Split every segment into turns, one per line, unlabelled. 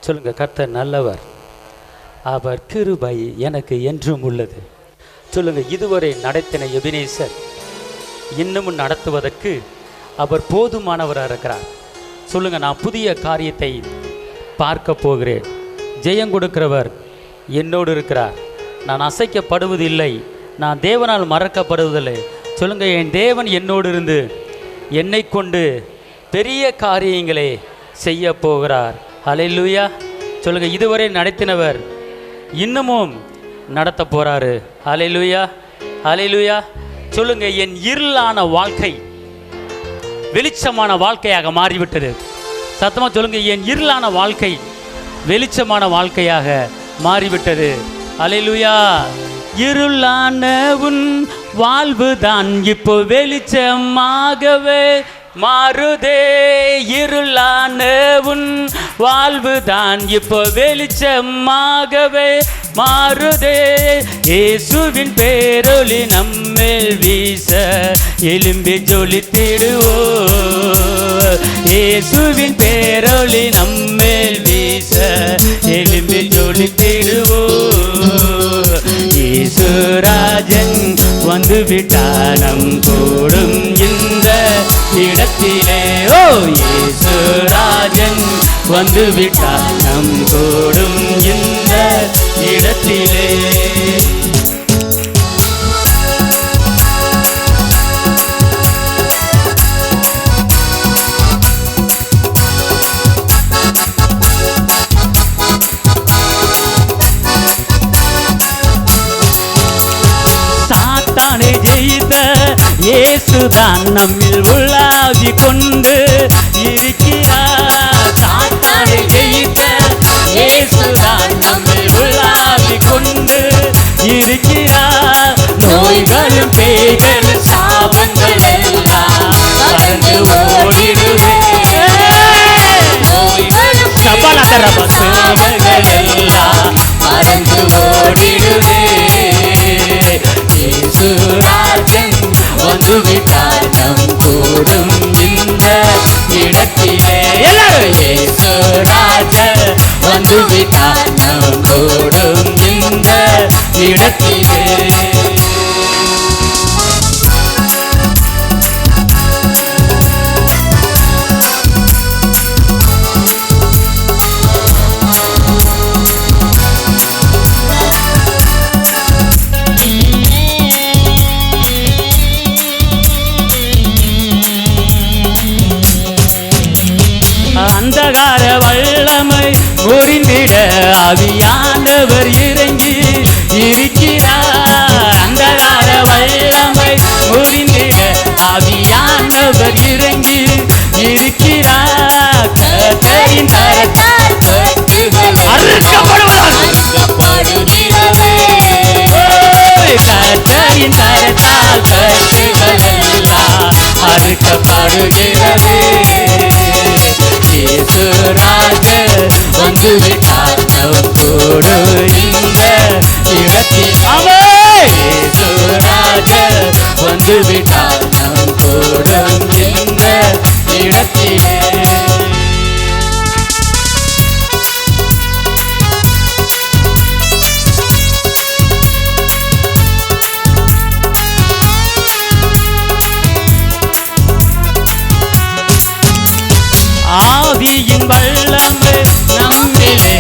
சொல்லுங்க, கர்த்தர் நல்லவர், அவர் கிருபை எனக்கு என்றும் உள்ளது. சொல்லுங்க, இதுவரை நடத்தின எபினேசர் இன்னமும் நடத்துவதற்கு அவர் போதுமானவராக இருக்கிறார். சொல்லுங்க, நான் புதிய காரியத்தை பார்க்க போகிறேன். ஜெயம் கொடுக்கிறவர் என்னோடு இருக்கிறார். நான் அசைக்கப்படுவதில்லை, நான் தேவனால் மறக்கப்படுவதில்லை. சொல்லுங்க, என் தேவன் என்னோடு இருந்து என்னை கொண்டு பெரிய காரியங்களை செய்ய போகிறார். ஹல்லேலூயா. சொல்லுங்க, இதுவரை நடத்தினவர் இன்னமும் நடத்த போறாரு. ஹல்லேலூயா, ஹல்லேலூயா. சொல்லுங்க, என் இருளான வாழ்க்கை வெளிச்சமான வாழ்க்கையாக மாறிவிட்டது. சத்தமா சொல்லுங்க, என் இருளான வாழ்க்கை வெளிச்சமான வாழ்க்கையாக மாறிவிட்டது. ஹல்லேலூயா. இருளான உன் வாழ்வுதான் இப்போ வெளிச்சமாகவே மாறுதே. இருளான உன் வாழ்வுதான் இப்போ வெளிச்சமாகவே மாறுதே. இயேசுவின் பேரொளி நம்மேல் வீச எழும்பி ஜொலித்திடுவோ. இயேசுவின் பேரொளி நம்மேல் வீச எழும்பி ஜொலித்திடுவோ. இயேசுராஜன் வந்து விட்டார் நம் கூடும் இந்த இடத்திலே. ஓ, இயேசுராஜன் வந்து விட்டார் நம் கூடும் இந்த இடத்திலே. சாத்தானை ஜெயித்த இயேசுதான் நம்மில் உலாவி கொண்டு இருக்கிறார். சாத்தானை ஜெயித்த இயேசுதான் நம்மில் உலாவி கொண்டு இருக்கிறார். நோய்களும் பேய்களும் சாபங்கள் எல்லாம் பறந்து ஓடிடுவே. நோய்களும் சாபங்கள் எல்லாம் பறந்து ஓடிடுவே. இயேசுராஜன் வந்து விட்டார் நம் கூடும் இந்த இடத்திலே. இயேசுராஜன் வந்து விட்டார் நம் கூடும் இந்த இடத்திலே. அந்தகார வல்லமை முறிந்திட ஆவியானவர் இறங்கி இருக்கிறார். அந்தகார வல்லமை முறிந்திட ஆவியானவர் இறங்கி இருக்கிறார். கர்த்தரின் கரத்தால் கட்டுகள் அறுக்கப்படுகிறதே. கர்த்தரின் கரத்தால் கட்டுகள் எல்லாம் அறுக்கப்படுகிறதே. இயேசுராஜன் வந்து விட்டார் நம் கூடு இந்த இடத்தில். இயேசுராஜன் வந்து விட்டார் நம் கூடு இந்த இடத்திலே. ஆவியின் வல்லமை நம்மிலே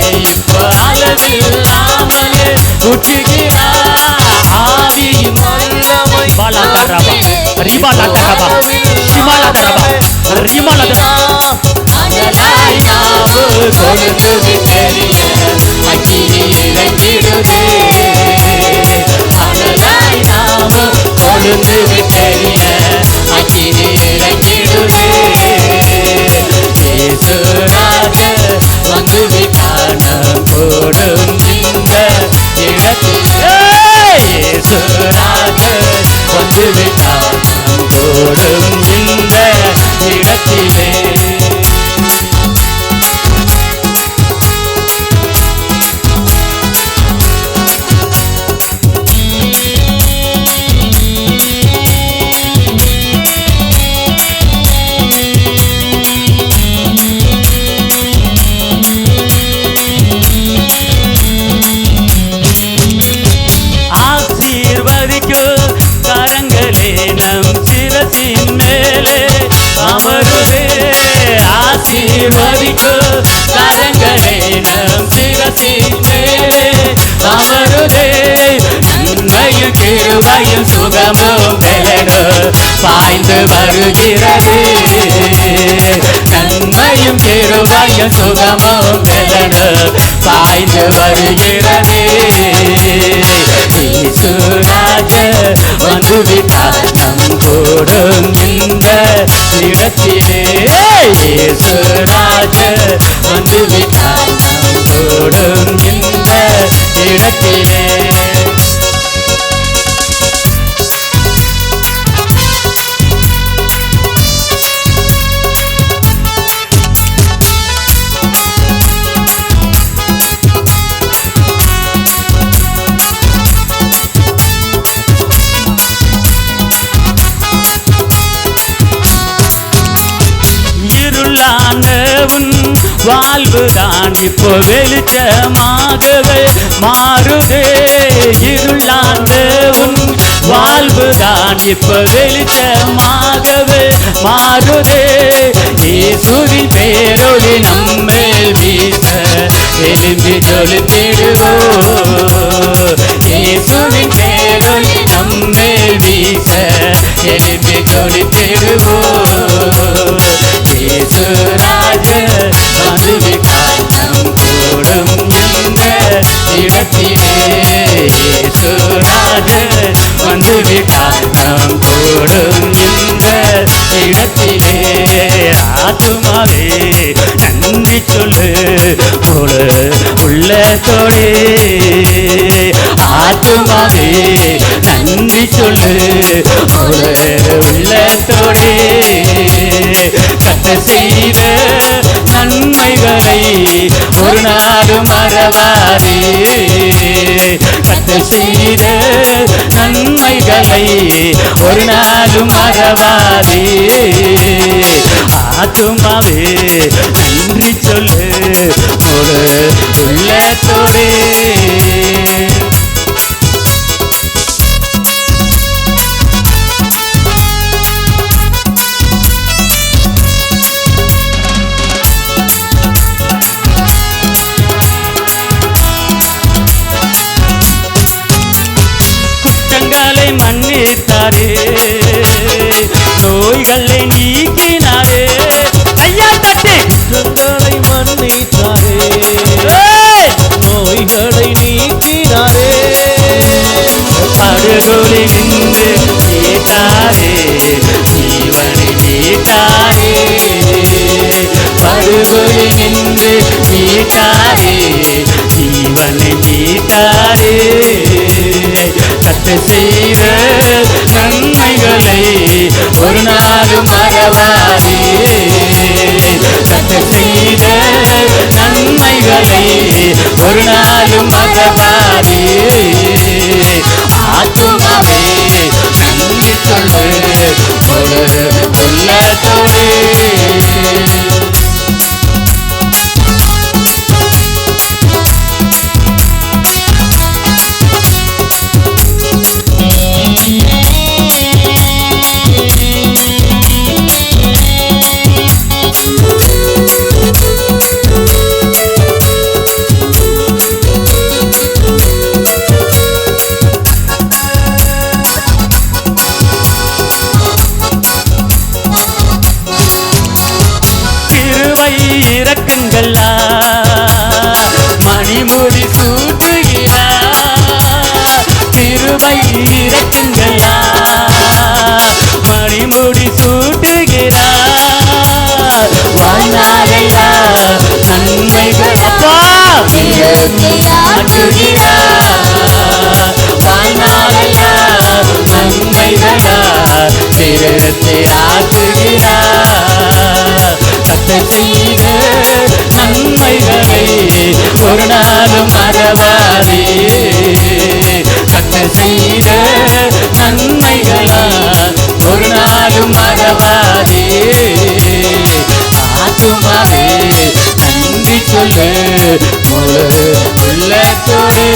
ஆசீர்வதிக்கும் கரங்களே நம் சிரசின் மேலே அமருதே. நன்மையும் கிருபையும் சுகமும் பலனும் பாய்ந்து வருகிறது. நன்மையும் கிருபையும் சுகமும் பலனும் பாய்ந்து வருகிறது. இயேசுராஜர் வந்துவிட்டார் நம் கூடும் இந்த இடத்திலே. இயேசுராஜர் வந்துவிட்டார் நம் கூடும் இந்த இடத்திலே. வாழ்வுதான் இப்போ வெளிச்சமாகவே மாறுதே. இருளான உன் வாழ்வுதான் இப்போ வெளிச்சமாகவே மாறுதே. இயேசுவின் பேரொளி நம்மேல் வீச எழும்பி ஜொலித்திடுவோம். இயேசுவின் பேரொளி நம்மேல் வீச எழும்பி ஜொலித்திடுவோம். இயேசுராஜர் வந்துவிட்டார் நம் கூடும் இந்த இடத்திலே. இயேசுராஜர் வந்துவிட்டார் நம் கூடும் இந்த இடத்திலே. ஆத்துமாவே நன்றி சொல்லு முழு உள்ளத்தோடே. ஆத்துமாவே நன்றி சொல்லு முழு உள்ளத்தோடே. கர்த்தர் செய்த நன்மைகளை ஒரு நாளும் மறவாதே. கர்த்தர் செய்த நன்மைகளை ஒரு நாளும் மறவாதே. ஆத்துமாவே நன்றி சொல்லு முழு உள்ளத்தோடே. மன்னித்தாரே, நோய்களை நீக்கினாரே. ஐயா தட்டி குற்றங்களை மன்னித்தாரே, நோய்களை நீக்கினாரே. படுகொலை நின்று மீட்டாரே, ஜீவனை மீட்டாரே. படுகொலை நின்று மீட்டாரே, ஜீவனை மீட்டாரே. கர்த்தர் செய்த நன்மைகளை ஒரு நாளும் மறவாதே. கர்த்தர் செய்த நன்மைகளை ஒரு நாளும் மறவாதே. ஆத்துமாவே நன்றி சொல்லு ஒரு உள்ளத்தோடே. இறக்குங்களா மணிமுடி சூட்டுகிறார். கிருபை இறக்குங்களா மணிமுடி சூட்டுகிறார். வாழ்நாளையா நன்மைகளப்பா ஆற்றுகிறார். வாழ்நாளையா நன்மைகளா திருத்தி ஆற்றுகிறார். கர்த்தர் செய்த நன்மைகளை ஒரு நாளும் மறவாதே. கர்த்தர் செய்த நன்மைகளா ஒரு நாளும் மறவாதே. ஆத்துமாவே நன்றி சொல்லு முழு உள்ளத்தோடே.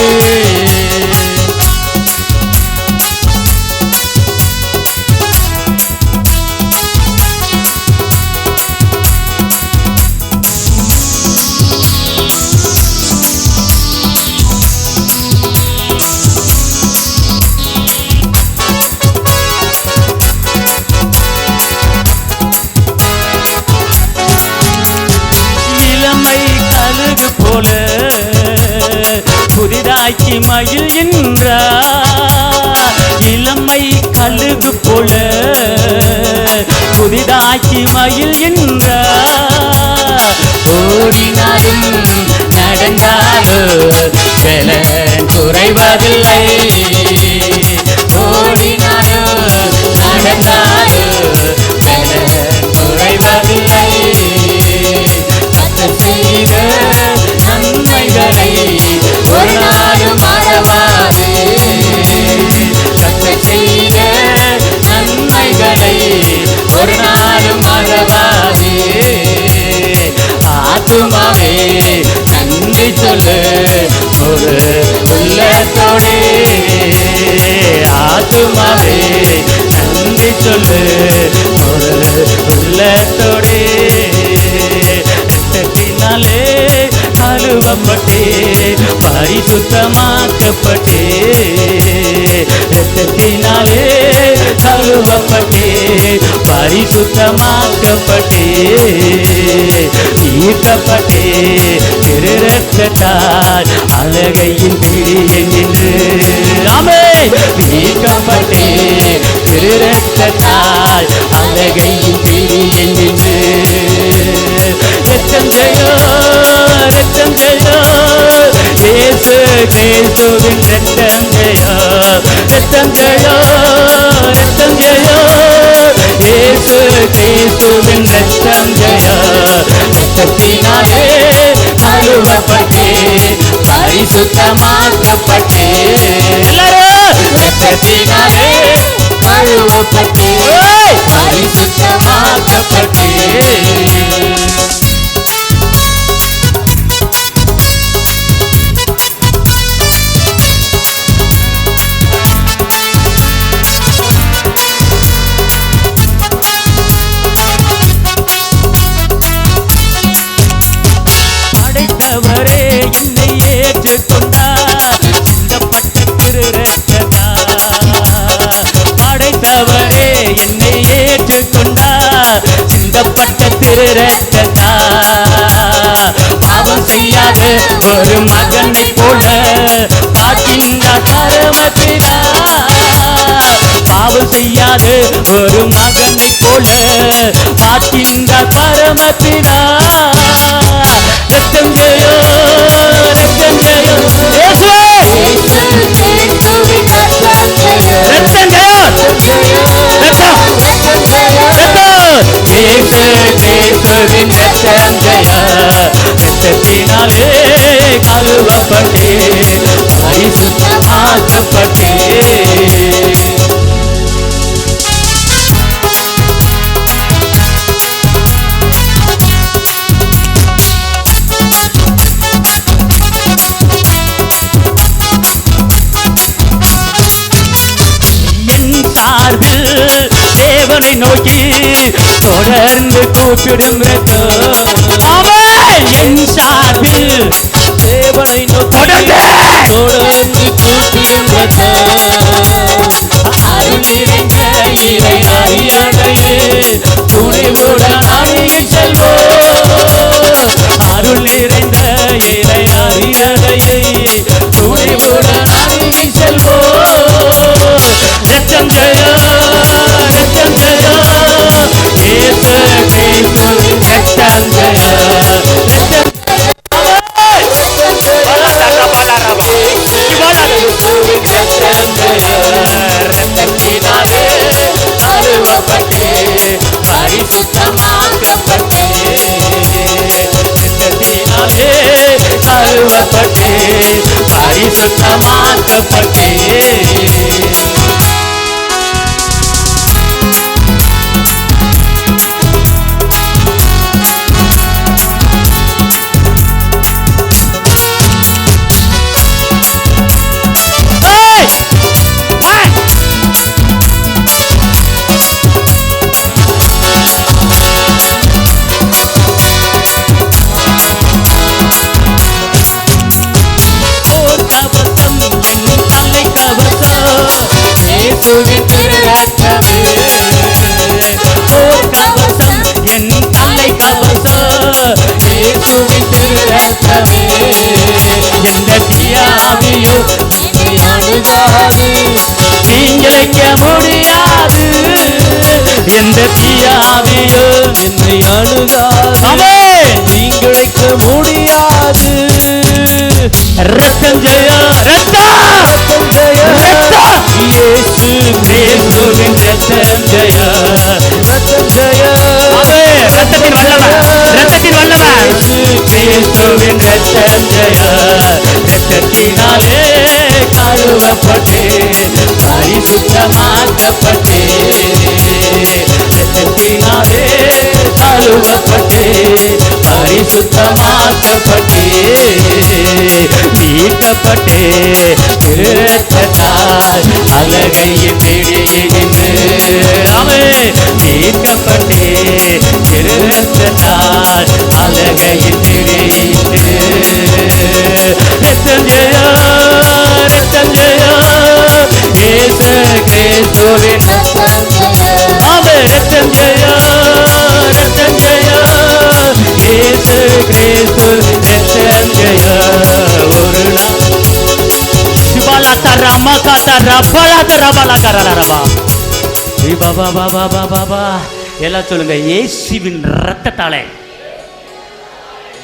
போல புதிதாக்கி மகிழ்கின்றார். இளமை கழுகு போல புதிதாக்கி மகிழ்கின்றார். ஓடினாலும் நடந்தாலும் பலன் குறைவதில்லை. ஓடினாலும் நடந்தாலும் பலன் குறைவதில்லை. கர்த்தர் செய்த நன்மைகளை ஒரு நாளும் மறவாதே. கர்த்தர் செய்த நன்மைகளை ஒரு நாளும் மறவாதே. ஆத்துமாவே நன்றி சொல்லு ஒரு உள்ளத்தோடே. ஆத்துமாவே நன்றி சொல்லு ஒரு உள்ளத்தோடே. ரத்தத்தினாலே கழுவப்பட்டே பரிசுத்தமாக்கப்பட்டே. ரத்தத்தினாலே கழுவப்பட்டே பரிசுத்தமாக்கப்பட்டே. ஈர்க்கப்பட்டே திரு ரத்தத்தால் அழகையின் பிடியை நின்று. ஆமே ஈர்க்கப்பட்டே திரு ரத்தத்தால் அழகையின் பிடியை நின்று. ரத்தம் ஜெயோ ரத்தம் ஜெயோ இயேசு கிறிஸ்துவின் ரத்தம் ஜெயோ. ரத்தம் ஜெயோ ரத்தம் ஜெயோ இயேசு கிறிஸ்துவின் ரத்தம் ஜெயோ. ரத்தத்தினாலே கழுவப்பட்டே பரிசுத்தமாக்கப்பட்டே. ரத்தத்தினாலே கழுவப்பட்டே பரிசுத்தமாக்கப்பட்டே. படைத்தவரே என்னை ஏற்றுக்கொண்டார் சிந்தப்பட்ட திரு ரத்தத்தால். படைத்தவரே என்னை ஏற்றுக்கொண்டார் சிந்தப்பட்ட திரு ரத்தத்தால். பாவம் செய்யாத ஒரு மகனை போல காக்கின்றார் பரமபிதா. பாவம் செய்யாத ஒரு மகனை போல காக்கின்றார் பரமபிதா. ரத்தம் ஜெயோ ரத்தம் ஜெயோ இயேசுவே. ரத்தம் ஜெயோ ரத்தம் ரத்தம் இயேசு கிறிஸ்துவின் ரத்தம் ஜெயோ. ரத்தத்தினாலே கழுவப்பட்டே பரிசுத்தமாக்கப்பட்டே. தேவனை நோக்கி தொடர்ந்து கூப்பிடும் ரத்தம். என் சார்பில் தேவனை நோக்கி தொடர்ந்து கூப்பிடும் ரத்தம். அருள் நிறைந்த இறை அறியடையே துணிவுடன் அருகே செல்வோம். அருள் நிறைந்த இறை அறியடையே துணிவுடன் அருகே செல்வோம். ரத்தம் ஜெயோ ரத்தம் ஜெயோ இயேசு கிறிஸ்துவின் ரத்தம் ஜெயோ. ரத்தத்தினாலே கழுவப்பட்டே பரிசுத்தமாக்கப்பட்டே. ரத்தத்தினாலே கழுவப்பட்டே பரிசுத்தமாக்கப்பட்டே. இயேசுவின் திரு ரத்தமே ஓர் கவசம் என் தலை கவசம். இயேசுவின் திரு ரத்தமே எந்த தீயாவியோ என்னை அணுகாது, தீங்கிழைக்க முடியாது. எந்த தீயாவியோ என்னை அணுகாது, தீங்கிழைக்க முடியாது. ரத்தம் ஜெயா, ரத்தம் ஜெயா, இயேசு கிறிஸ்துவின் ரத்தம் ஜெயா, ரத்தம் ஜெயா. ரத்தத்தின் வல்லவர், ரத்தத்தின் வல்லவர், கிறிஸ்துவின் ரத்தம் ஜெயா. ரத்தத்தினாலே கழுவப்பட்டே பரிசுத்தமாக்கப்பட்டே, ரத்தத்தினாலே கழுவப்பட்டே பரிசுத்தமாக்கப்பட்டே, மீட்கப்பட்டே இரத்தத்தால் அழகையும் தேடுகின்ற. மீட்கப்பட்டே இரத்தத்தால் அழகையும் தேடுகின்ற. ரத்தம் ஜெயா, ரத்தம் ஜெயா, இயேசு கிறிஸ்துவின் ரத்தம் ஜெயா, ரத்தம் ஜெயா, இயேசு கிறிஸ்து ரத்தம் ஜெயா. ஒரு நாள் சிவலாத்த ரமகாத்த ரபலாத்த ரபலகரரபா பாபா பாபா பாபா பா எல்லாம் சொல்லுங்க. இயேசுவின் இரத்தத்தாலே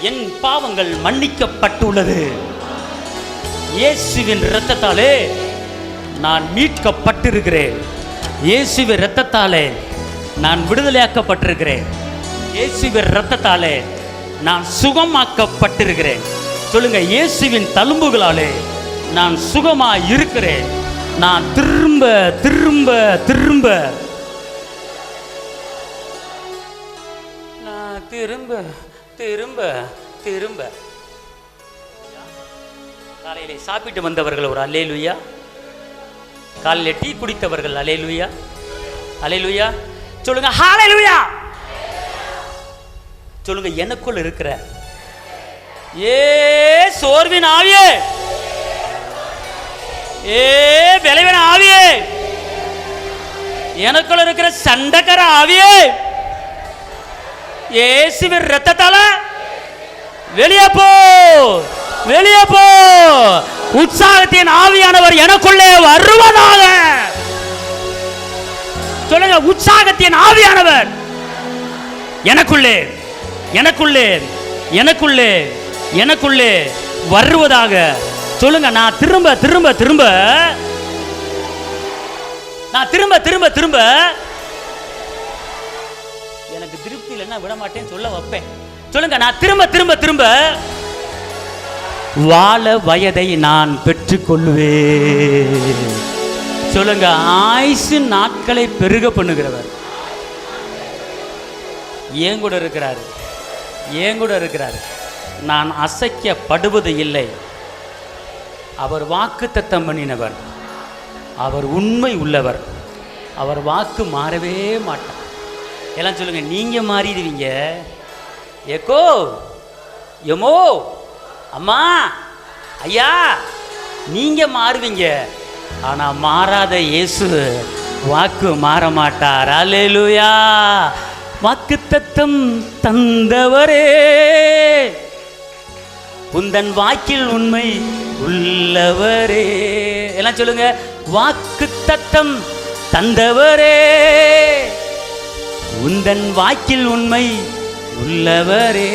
என் பாவங்கள் மன்னிக்கப்பட்டுள்ளது. இயேசுவின் இரத்தத்தாலே நான் மீட்கப்பட்டிருக்கிறேன். இயேசுவின் இரத்தத்தாலே நான் விடுதலையாக்கப்பட்டிருக்கிறேன். இயேசுவின் இரத்தத்தாலே நான் சுகமாக்கப்பட்டிருக்கிறேன். சொல்லுங்க, இயேசுவின் தழும்புகளாலே நான் சுகமாய் இருக்கிறேன். நான் திரும்ப திரும்ப திரும்ப நான் திரும்ப திரும்ப திரும்ப. காலையிலே சாப்பிட்டு வந்தவர்கள் ஒரு அல்லேலூயா, காலையில டீ குடித்தவர்கள் அல்லேலூயா, அல்லேலூயா சொல்லுங்க, ஹல்லேலூயா சொல்லுங்க. எனக்குள் இருக்கிற ஏ சோர்வின் ஆவியே, ஏ விளைவின ஆவியே, எனக்குள்ள இருக்கிற சண்டகர ஆவியே, இயேசுவின் இரத்தத்தால வெளியே போ, வெளியே போ. உற்சாகத்தின் ஆவியானவர் எனக்குள்ளே வருவதாக. சொல்லுங்க, உற்சாகத்தின் ஆவியானவர் எனக்குள்ளே எனக்குள்ளே எனக்குள்ளே எனக்குள்ளே வருவதாக. சொல்லுங்க, நான் திரும்ப திரும்ப திரும்ப நான் திரும்ப திரும்ப திரும்ப எனக்கு திருப்தி இல்லைன்னா விட மாட்டேன்னு சொல்ல வைப்பேன். சொல்லுங்க, நான் திரும்ப திரும்ப திரும்ப வாழ வயதை நான் பெற்றுக்கொள்ளுவேன். சொல்லுங்க, ஆயுசு நாட்களை பெருக பண்ணுகிறவர் ஏன் கூட இருக்கிறார், ஏன் கூட இருக்கிறார். நான் அசைக்கப்படுவது இல்லை. அவர் வாக்குத்தத்தம் பண்ணினவர், அவர் உண்மை உள்ளவர், அவர் வாக்கு மாறவே மாட்டார். எல்லாம் சொல்லுங்க, நீங்க மாறிடுவீங்க. ஏக்கோ எமோ அம்மா ஐயா, நீங்க மாறுவீங்க. ஆனா மாறாத இயேசு வாக்கு மாற மாட்டார். அல்லேலூயா. வாக்குத்தத்தம் தந்தவரே, உந்தன் வாக்கில் உண்மை உள்ளவரே. எல்லாம் சொல்லுங்க, வாக்குத்தத்தம் தந்தவரே, உந்தன் வாக்கில் உண்மை உள்ளவரே.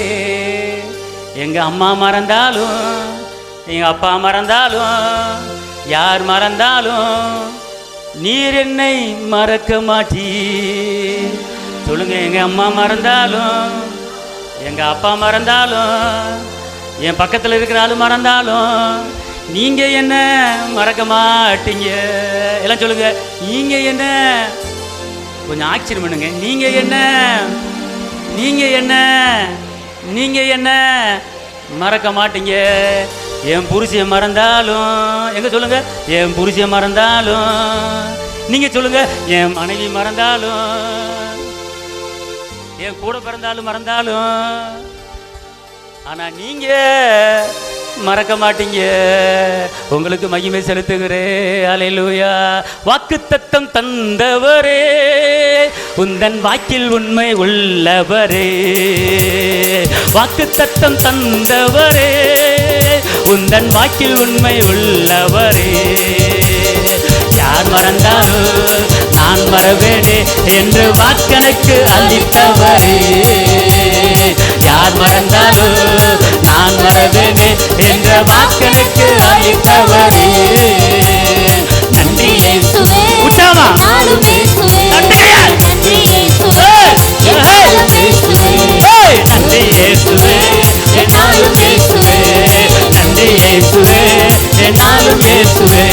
எங்க அம்மா மறந்தாலும், எங்க அப்பா மறந்தாலும், யார் மறந்தாலும் நீர் என்னை மறக்க மாட்டீ. சொல்லுங்க, எங்க அம்மா மறந்தாலும், எங்க அப்பா மறந்தாலும், என் பக்கத்தில் இருக்கிற ஆளு மறந்தாலும் நீங்க என்ன மறக்க மாட்டீங்க. எல்லாம் சொல்லுங்க, நீங்க என்ன, கொஞ்சம் ஆச்சரியம் பண்ணுங்க, நீங்க என்ன, நீங்க என்ன, நீங்க என்ன மறக்க மாட்டீங்க. என் புருஷன் மறந்தாலும், எங்க சொல்லுங்க, என் புருஷன் மறந்தாலும், நீங்க சொல்லுங்க, என் மனைவி மறந்தாலும், என் கூட பிறந்தாலும் மறந்தாலும், ஆனா நீங்க மறக்க மாட்டீங்க. உங்களுக்கு மகிமை செலுத்துகிறேன். அல்லேலூயா. வாக்குத்தத்தம் தந்தவரே, உந்தன் வாக்கில் உண்மை உள்ளவரே. வாக்குத்தத்தம் தந்தவரே, உந்தன் வாக்கில் உண்மை உள்ளவரே. யார் மறந்தாலும் நான் மறவேனே என்று வாக்கெனக்கு அளித்தவரே. யார் மறந்தாலும் நான் மறவேனே என்ற வாக்கெனக்கு அளித்தவரே. நன்றி இயேசுவே. உற்சாகமா நன்றி இயேசுவே. நன்றி இயேசுவே. நன்றி இயேசுவே. என்னாலும் இயேசுவே. நன்றி இயேசுவே. என்னாலும் இயேசுவே.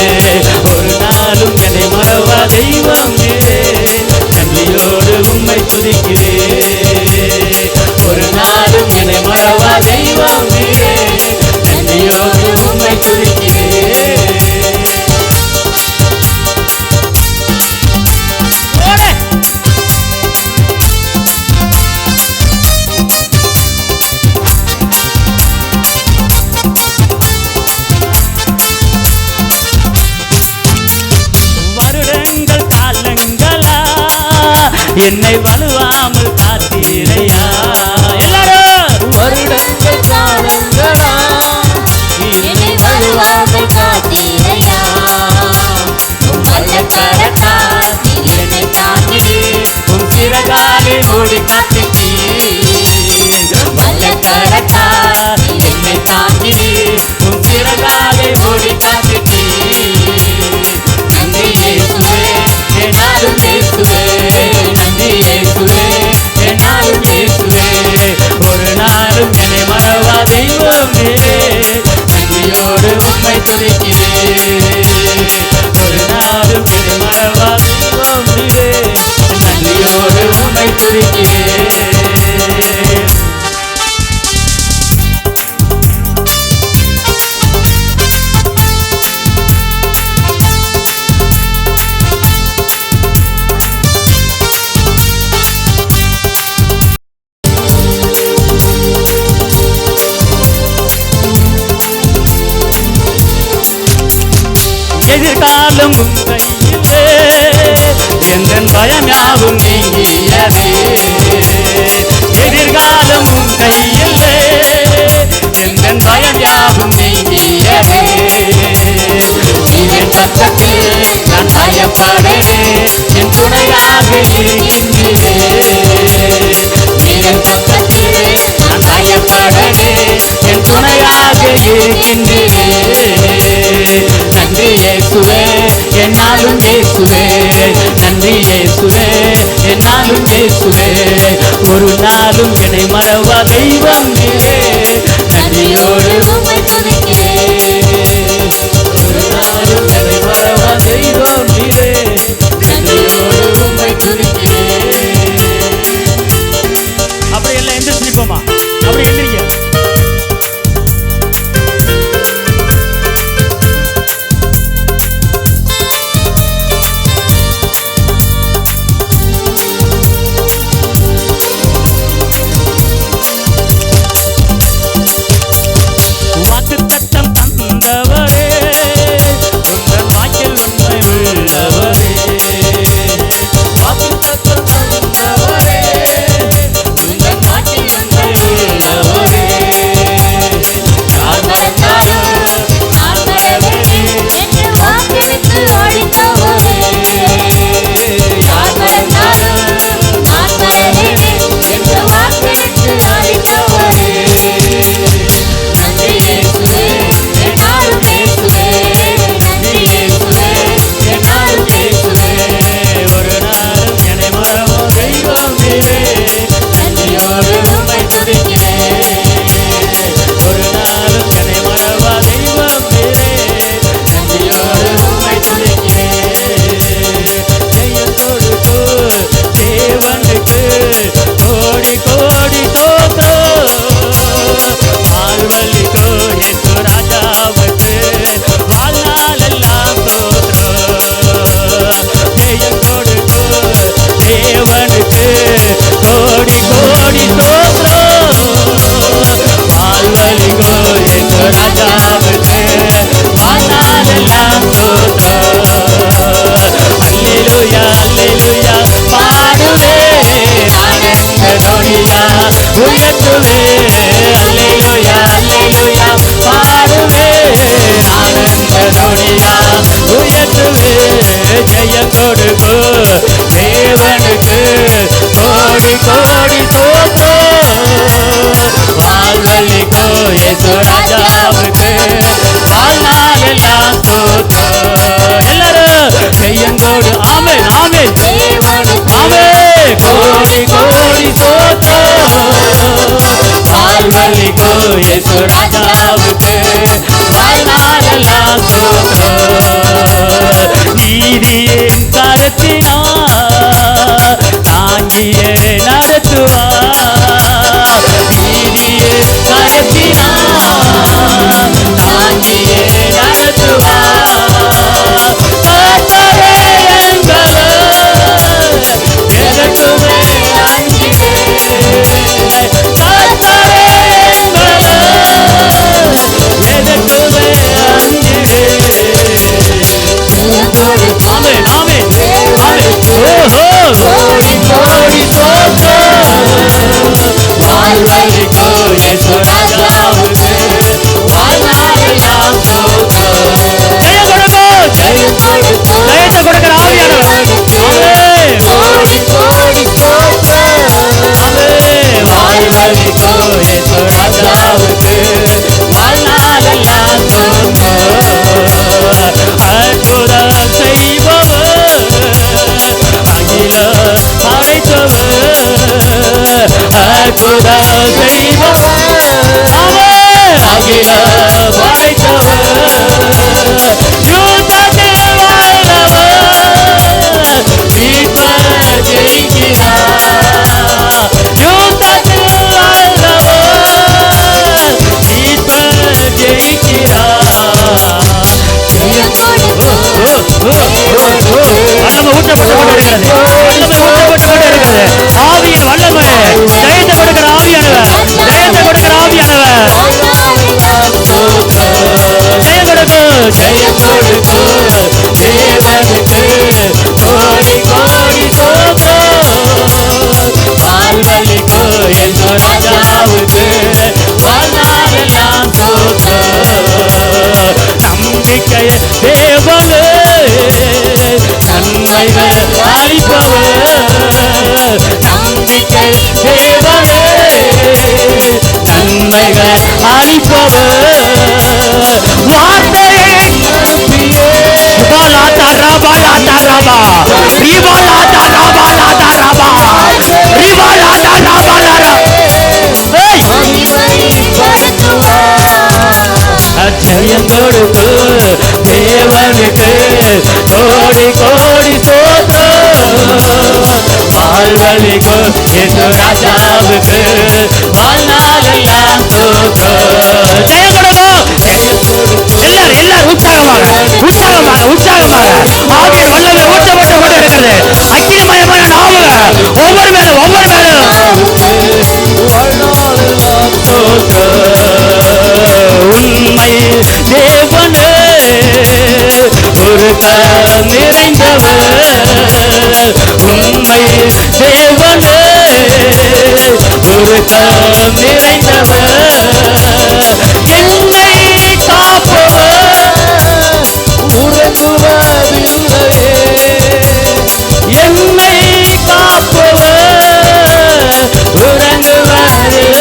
ஒரு நாளும் என்னை மறவா தெய்வமே, நன்றியோடு உம்மை துதிக்கிறேன். ஒரு நாளும் என்னை மறவா தெய்வமே, நன்றியோடு உம்மை துதிக்கிறேன். வருடங்கள் காலங்களா என்னை வலுவாமல் காத்தீரையா. எல்லாரும் வருடங்கள் காலங்களா என்னை வலுவாமல் காத்தீரையா. நல்ல கரத்தால் என்னை தாங்கி உம் சிறகாலே மூடி காத்திட்டீர். நல்ல கரத்தால் என்னை தாங்கி உம் சிறகாலே மூடி காத்திட்டீர். நன்றி இயேசுவே. என்னாலும் இயேசுவே. நன்றி இயேசுவே. என்னாலும் இயேசுவே. ஒரு நாளும் என்னை மறவா தெய்வமே, நன்றியோடு உம்மை துதிக்கிறேன். ஒரு நாளும் என்னை மறவா தெய்வமே, நன்றியோடு உம்மை துதிக்கிறேன். எதிர்காலம் உன் கையிலே, எந்தன் பயம் யாவும் நீங்கியதே. எதிர்காலம் உன் கையிலே, எந்தன் பயம் யாவும் நீங்கியதே. என் பக்கத்தில் நான் பயப்படவே என் துணையாக இருக்கின்றே. என் பக்கத்தில் நான் பயப்படவே என் துணையாக இருக்கின்றே. நன்றி இயேசுவே. என்னாலும் இயேசுவே. நன்றி இயேசுவே. என்னாலும் இயேசுவே. ஒரு நாளும் என்னை மறவா தெய்வம் நீரே, நன்றியோடு உம்மை துதிக்கிறேன். ஒரு நாளும் என்னை மறவா தெய்வம் நீரே, நன்றியோடு உம்மை துதிக்கிறேன். அப்படி எல்லாம் எந்திரிச்சு நிப்போமா? அப்படி எந்திரிங்க. தேவனுக்கு கோடி கோடி ஸ்தோத்திரம். வாழ்வழிக்கோ இயேசு ராஜாவுக்கு வாழ்நாளெல்லாம் ஸ்தோத்திரம். எல்லாரும் கையங்கோடு ஆமென் ஆமென் ஆமென். கோடி கோடி ஸ்தோத்திரம். வாழ்வழிக்கோ இயேசு ராஜாவுக்கு வாழ்நாளெல்லாம் ஸ்தோத்திரம். நீதியின் கரத்தினா தாங்கியே நடத்துவார். நீதியின் கரத்தினா தாங்கியே நடத்துவார். கர்த்தரே எங்களவர், எதற்குமே அஞ்சிடேன். கர்த்தரே எங்களவர், எதற்குமே அஞ்சிடேன். ஆமென் ஆமென் ஆமென். ஓஹோ கோடி கோடி ஸ்தோத்திரம். வாழ்வழிக்கோ இயேசு ராஜாவுக்கு வாழ்நாளெல்லாம் ஸ்தோத்திரம். ஜெயம் கொடுப்போம். ஜெயத்தை கொடுக்கிற ஆவியானவர். ஆமென். கோடி கோடி ஸ்தோத்திரம். ஆமென். வாழ்வழிக்கோ இயேசு ராஜாவுக்கு வாழ்நாளெல்லாம் ஸ்தோத்திரம். அற்புதம் செய்பவர், அகிலம் படைத்தவர். அற்புதம் செய்பவர், அகிலம் படைத்தவர். யுத்தத்தில் வல்லவர், மீட்பர் ஜெயிக்கிறார். யுத்தத்தில் வல்லவர், மீட்பர் ஜெயிக்கிறார். வல்லமை ஊற்றப்பட்டு கொண்டிருக்கிறது. வல்லமை ஊற்றப்பட்டு கொண்டிருக்கிறது. ஆவியின் வல்லமை ஜெயத்தை கொடுக்கிற ஆவியானவர். ஜெயத்தை கொடுக்கிற ஆவியானவர். ஜெயம் கொடுக்கு. ஜெயம் கொடுக்கு. தேவனுக்கு கோடி கோடி ஸ்தோத்திரம். வாழ்வழிக்கோ இயேசு ராஜாவுக்கு வாழ்நாளெல்லாம் ஸ்தோத்திரம். நம்பிக்கை தேவனே, நன்மைகள் அளிப்பவர். நம்பிக்கை தேவனே, நன்மைகள் அளிப்பவர். வார்த்தையை நம்பியே பாலாதா ரபா லாதா ரபா ரிபாலாதா ரபா லாதா ரபா ரிபாலாதா ரபா லாதா. ஜெயம் கொடுக்கு தேவனுக்கு கோடி கோடி ஸ்தோத்திரம். வாழ்வழிக்கோ இயேசு ராஜாவுக்கு வாழ்நாளெல்லாம் ஸ்தோத்திரம். ஜெயம் கொடுக்கும். எல்லாரும் எல்லாரும் உற்சாகமாக உற்சாகமாக உற்சாகமாக ஆவியின் வல்லமை ஊற்றப்பட்டு கொண்டு இருக்கிறது. அக்கினிமயமான நாவு ஒவ்வொரு மேலும் ஒவ்வொரு மேலும் உண்மை தேவனே, உருக்கம் நிறைந்தவர். உண்மை தேவனே, உருக்கம் நிறைந்தவர். என்னை காப்பவர் உறங்குவதில்லையே. என்னை காப்பவர் உறங்குவதில்லையே.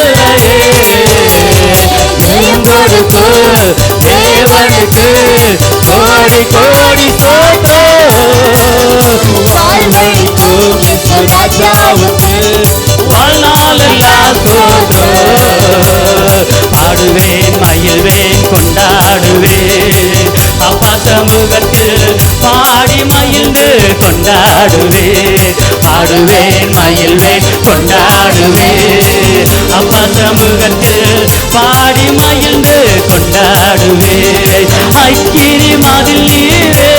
கொடுக்கு தேவனுக்கு கோடி கோடி ஸ்தோத்திரம். வாழ்வழிக்கோ இயேசு ராஜாவுக்கு வாழ்நாளெல்லாம் ஸ்தோத்திரம். பாடுவேன் மகிழ்வேன் கொண்டாடுவேன். அப்பா சமூகத்தில் பாடி மகிழ்ந்து கொண்டாடுவேன். பாடுவேன் மகிழ்வேன் கொண்டாடுவேன். அப்பா சமூகத்தில் பாடி மகிழ்ந்து கொண்டாடுவேன். அக்கினி மதில் நீரே,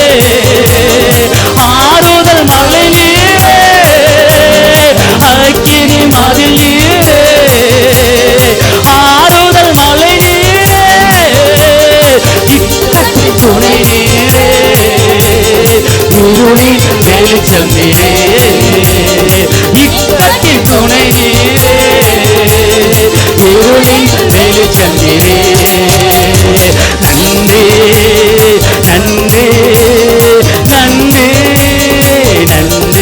ஆறுதல் மலை நீரே. அக்கினி மதில் நீரே, ஆறுதல் மலை நீரே. இக்கட்டில் துணை நீரே, இருளில் வெளிச்சம் நீரே. இக்கட்டில் துணை நீரே, இருளில் வெளிச்சம் நீரே. நன்றி நன்றி நன்றி நன்றி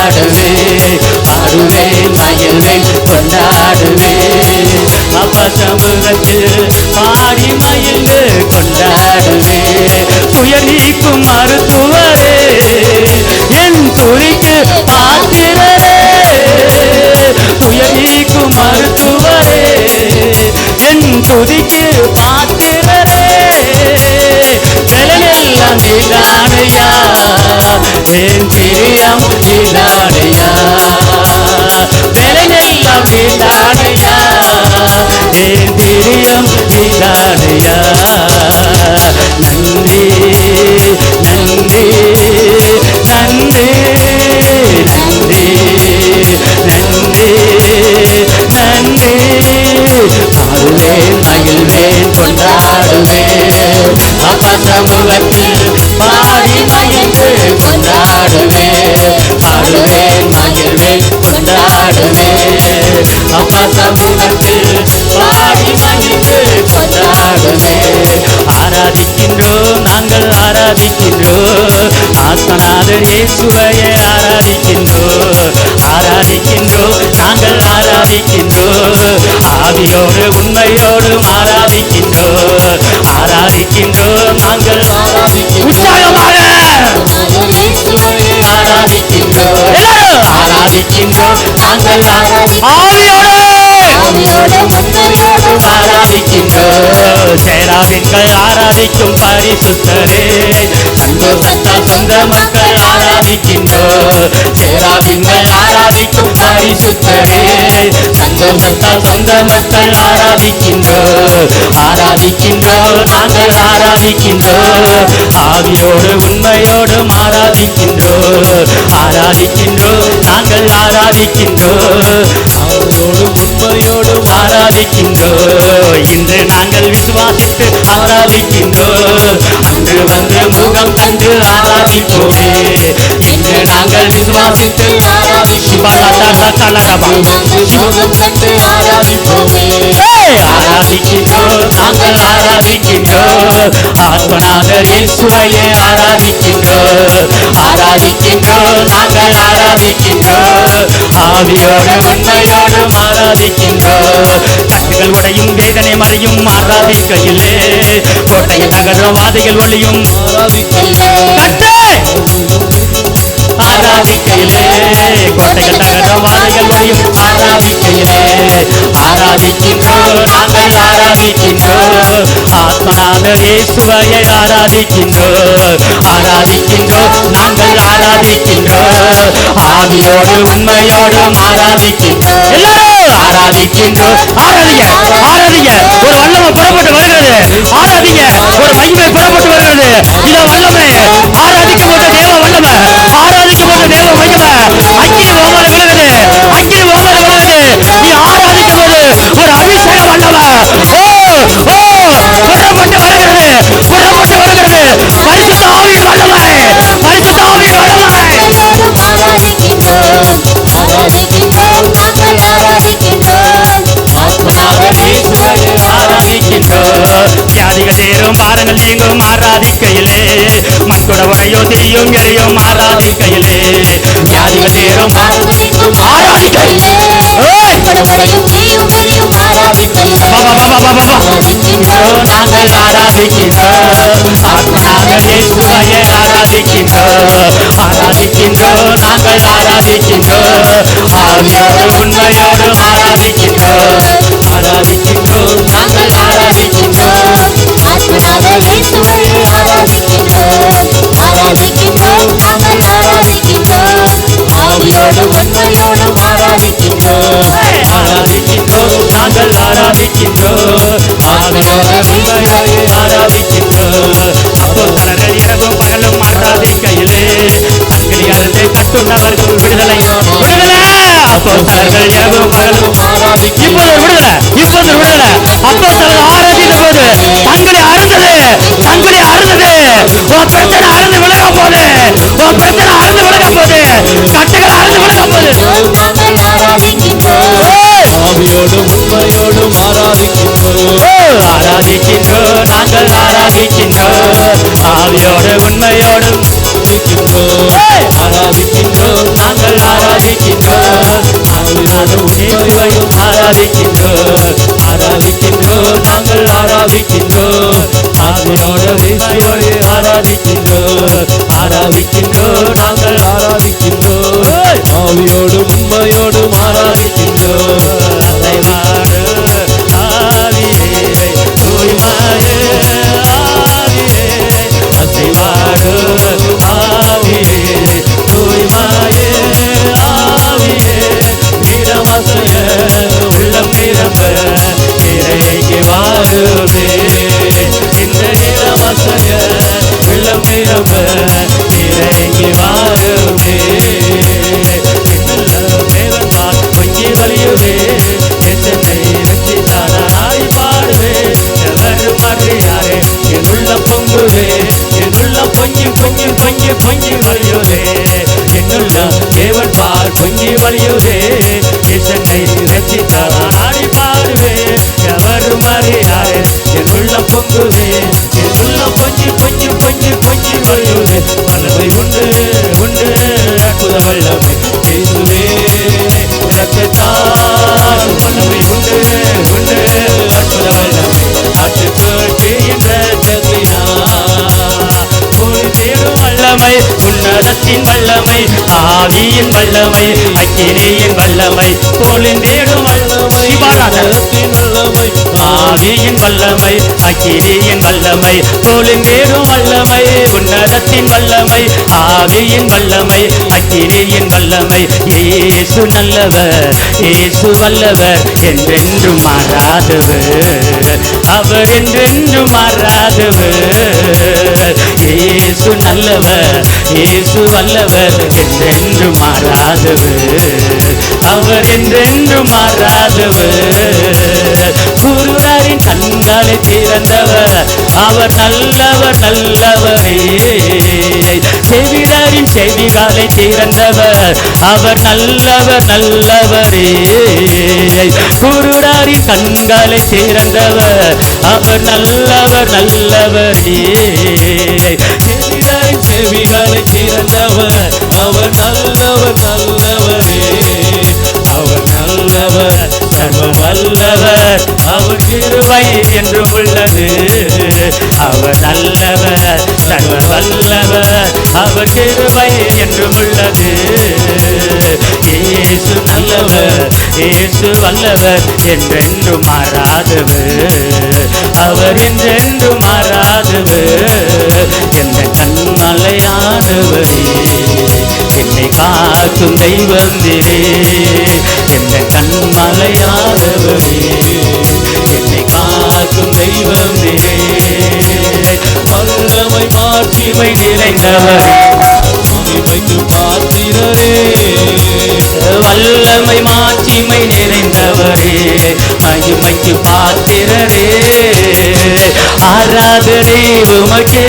கொண்டாடுவேன், பாடுவேன் மகிழ்வேன் கொண்டாடுவேன், அப்பா சமூகத்தில் பாடி மகிழ்ந்து கொண்டாடுவேன். துயர் நீக்கும் மருத்துவரே, என் துதிக்கு பாத்திரரே, துயர் நீக்கும் மருத்துவரே, என் துதிக்கு பாத்திரரே, எல்லாம் நீதானையா, என் பிரியம் நீதானையா, எல்லாம் நீதானையா, என் பிரியம் நீதானையா. நன்றி நன்றி நன்றி நன்றி நன்றி நன்றி, பாடுவேன் மகிழ்வேன் கொண்டாடுவேன், அப்பா சமூகத்தில் பாடி மகிழ்ந்து கொண்டாடுவேன், பாடுவேன் மகிழ்வேன் கொண்டாடுவேன், அப்பா சமூகத்தில் பாடி மகிழ்ந்து கொண்டாடுவேன். ஆராதிக்கின்றோம், நாங்கள் ஆராதிக்கின்றோம், ஆத்மநாதர் இயேசுவையே ஆராதிக்கின்றோம், ஆராதிக்கின்றோம், நாங்கள் ஆராதிக்கின்றோம், ஆவியோடு உண்மையோடும் ஆராதிக்கின்றோம், ஆராதிக்கின்றோம், நாங்கள் உற்சாகமாக ஆராதிக்கின்றோம், ஆராதிக்கின்றோம், நாங்கள் ஆவியோடு ஆராதிக்கின்றோம். சேராவின்கள் ஆராதிக்கும் பரிசுத்தரே, சந்தோஷத்தால் சொந்த மக்கள் ஆராதிக்கின்றோம், சேராவின்கள் ஆராதிக்கும் பரிசுத்தரே, சந்தோஷத்தால் சொந்த மக்கள் ஆராதிக்கின்றோம், ஆராதிக்கின்றோம், நாங்கள் ஆராதிக்கின்றோம், ஆவியோடு உண்மையோடும் ஆராதிக்கின்றோம், ஆராதிக்கின்றோம், நாங்கள் ஆராதிக்கின்றோம், ஆவியோடு உண்மையோடும் ஆராதிக்கின்றோம். இன்று நாங்கள் விசுவாசித்து ஆராதிக்கின்றோம், அன்று வந்து முகம் கண்டு ஆராதிப்போமே, இன்று நாங்கள் விசுவாசித்து ஆராதிக்கின்றோம், நாங்கள் ஆராதிக்கின்றோம், ஆத்மநாதர் இயேசுவையே ஆராதிக்கின்றோம், ஆராதிக்கின்றோம், நாங்கள் ஆராதிக்கின்றோம், ஆவியோடு உண்மையோடும் ஆராதிக்கின்றோம். கட்டுகள் உடையும் வேதனை மறையும் ஆராதிக்கையிலே, கோட்டையில் நகரும் வாதைகள் ஒளியும் ஆராதிக்கையிலே, கோட்டைகள் நகரும் வாதைகள் ஒளியும் ஆராதிக்கையிலே, ஆராதிக்கின்றோம், நாங்கள் ஆராதிக்கின்றோம், ஆத்மநாதர் இயேசுவையை ஆராதிக்கின்றோம், ஆராதிக்கின்றோம், நாங்கள் ஆராதிக்கின்றோம், ஆவியோடு உண்மையோடும் ஆராதிக்கின்றோம், எல்லாரும் ஆராதிக்கின்றோம். ஆராதிங்க ஆராதிங்க, ஒரு வல்லமை புறப்பட்டு வருகிறது, ஆராதிங்க, ஒரு மகிமை புறப்பட்டு வருகிறது, இதோ வல்லமை ஆராதிக்கும் போது தேவ வல்லமை, ஆராதிக்கும் போது தேவ மகிமை, அக்கினி ஓமல விழுகுது, அக்கினி ஓமல விழுகுது, நீ ஆராதிக்கும் போது ஒரு அபிஷேக வல்லமை புறப்பட்டு வருகிறது, புறப்பட்டு வருகிறது, பரிசுத்த ஆவியின் வல்லமை, பரிசுத்த ஆவியின் வல்லமை. வியாதிகள் தேரும் பாரங்கள் நீங்கும் ஆராதிக்கையிலே, மண்குட உடையோ திரியும் எரியும் ஆராதிக்கையிலே, வியாதிகள் தேரும் ஆராதிக்கையிலே, நாங்கள் ஆராதிக்கின்றோம், ஆத்மநாதர் இயேசுவையே ஆராதிக்கின்றோம், ஆராதிக்கின்றோம், நாங்கள் ஆராதிக்கின்றோம், ஆவியோடு உண்மையோடு ஆராதிக்கின்றோம், ஆராதிக்கின்றோம், நாங்கள் ஆராதிக்கின்றோம், ஆத்மநாதர் இயேசுவையே ஆராதிக்கின்றோம், ஆராதிக்கின்றோம், நாங்கள் ஆராதிக்கின்றோம், ஆவியோடு உண்மையோடு ஆராதிக்கின்றோம், ஆராதிக்கின்றோம், நாங்கள் ஆராதிக்கின்றோம், ஆவியோடு உண்மையோடு ஆராதிக்கின்றோம். அப்போஸ்தலர்கள் இரவும் பகலும் ஆராதிக்கையிலே, சங்கிலி அறுத்து கட்டுண்டவர்கள் விடுதலை அப்போஸ்தலர்கள் இரவும் பகலும் இப்போது விடுதலை, இப்போது விடுதலை. அப்போஸ்தலர்கள் ஆராதித்த போது சங்கிலி அறுந்தது, சங்கிலி அறுந்தது, உன் பிரச்சனை அறுந்து விலக போது, உன் பிரச்சனை அறுந்து விலக போது, கட்டுகள் அறுந்து விலக போது. ஆவியோடு உண்மையோடும் ஆராதிக்கின்றோம், ஆராதிக்கின்றோம், நாங்கள் ஆராதிக்கின்றோம், ஆவியோடு உண்மையோடும் ஆராதிக்கின்றோம், ஆராதிக்கின்றோம், நாங்கள் ஆராதிக்கின்றோம், ஆராதிக்கின்றோம், நாங்கள் ஆராதிக்கின்றோம். ஆவியோட இசையோடு ஆராதிக்கின்றோம், ஆராதிக்கின்றோம், நாங்கள் ஆராதிக்கின்றோம். ஆவியோடும் உண்மையோடும் ஆராதிக்கின்றோம். அசைவாடு ஆவியே தூய்மையே, ஆவியே அசைவாடு ஆவியே தூய்மையே, ஆவியே நிறமசைய உள்ளம் நிரம்ப இறைக்கு வாருமே. இந்த நிறமசைய உள்ளம் நிரம்ப இறைக்கு வாருமே. தேவன்பால் கொஞ்சி வலியுதே, என்னை ரட்சித்தார் ஆடி பாடுவே. எவரும் அறியாரே என் உள்ளம் பொங்குதே, என் உள்ளம் பொங்கி பொங்கி பொங்கி பொங்கி வலியுதே. என்னுள்ள தேவன்பால் பொங்கி வலியுதே, என்னை ரட்சித்தார் ஆடி பாடுவே. எவரும் அறியாரே என் உள்ளம் பொங்குதே, என் உள்ளம் பொங்கி பொங்கி பொங்கி பொங்கி வலியுதே. வல்லமை உண்டு உண்டு அற்புத வல்லமை இயேசுவே இரக்கத்தால். வல்லமை உண்டு உண்டு அற்புத வல்லமை ஆட்டுக்கோட்டையின் இரத்தத்தினால். தேடும் வல்லமை உன்னதத்தின் வல்லமை, ஆவியின் வல்லமை அக்கினியின் வல்லமை, பொழிந்தேடும் வல்லமை உன்னதத்தின் வல்லமை, ஆவியின் வல்லமை அக்கினியின் வல்லமை, பொழிந்தேடும் வல்லமை உன்னதத்தின் வல்லமை, ஆவியின் வல்லமை அக்கினியின் வல்லமை. இயேசு நல்லவர், இயேசு வல்லவர், என்றென்றும் மாறாதவர், அவர் என்றென்றும் மாறாதவர். இயேசு நல்லவர், இயேசு வல்லவர், என்றென்றும் மாறாதவர், அவர் என்றென்றும் மாறாதவர். குருடரின் கண்களை திறந்தவர், அவர் நல்லவர் நல்லவரே. செவிடரின் செவிகளை திறந்தவர், அவர் நல்லவர் நல்லவரே. குருடரின் கண்களை திறந்தவர், அவர் நல்லவர் நல்லவரே. செவிடரின் செவிகளை திறந்தவர், அவர் நல்லவர் நல்லவரே. அவர் நல்லவர் சர்வ வல்லவர், அவர் கிருபை என்றும் உள்ளது. அவர் நல்லவர் சர்வ வல்லவர், அவர் கிருபை என்றும் உள்ளது. இயேசு நல்லவர், இயேசு வல்லவர், என்றென்றும் மாறாதவர், அவர் என்றென்றும் மாறாதவர். எந்த கண்மலையானவரே, என்னை காக்கும் தெய்வம் நீரே. எந்த கண்மலையானவரே, என்னை காக்கும் தெய்வம் நீரே. வல்லமை மாட்சிமை நிறைந்தவரே, மகிமைக்கு பாத்திரரே. வல்லமை மாட்சிமை நிறைந்தவரே, மகிமைக்கு பாத்திரரே. ஆராதனை உமக்கே,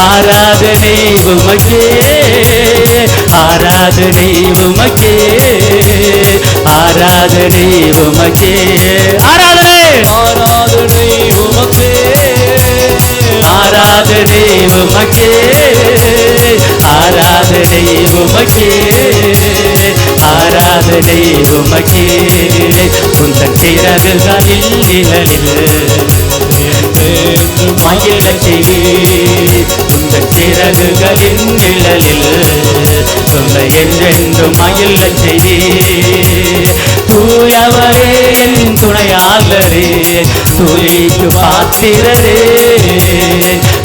ஆராதனை உமக்கே, ஆராதனை உமக்கே, ஆராதனை உமக்கே. ஆராதனை ஆராதனை உமக்கே, ஆராதனை உமக்கே, ஆராதனை உமக்கே, ஆராதனை உமக்கே. உந்தன் சிறகுகளில் நிழலில் மகிழச் செய்வீர். உந்தன் சிறகுகளின் நிழலில் உம்மை என்றென்றும் மகிழச் செய்வீர். தூயவரே என் துணையாளரே, துதிக்கு பாத்திரரே.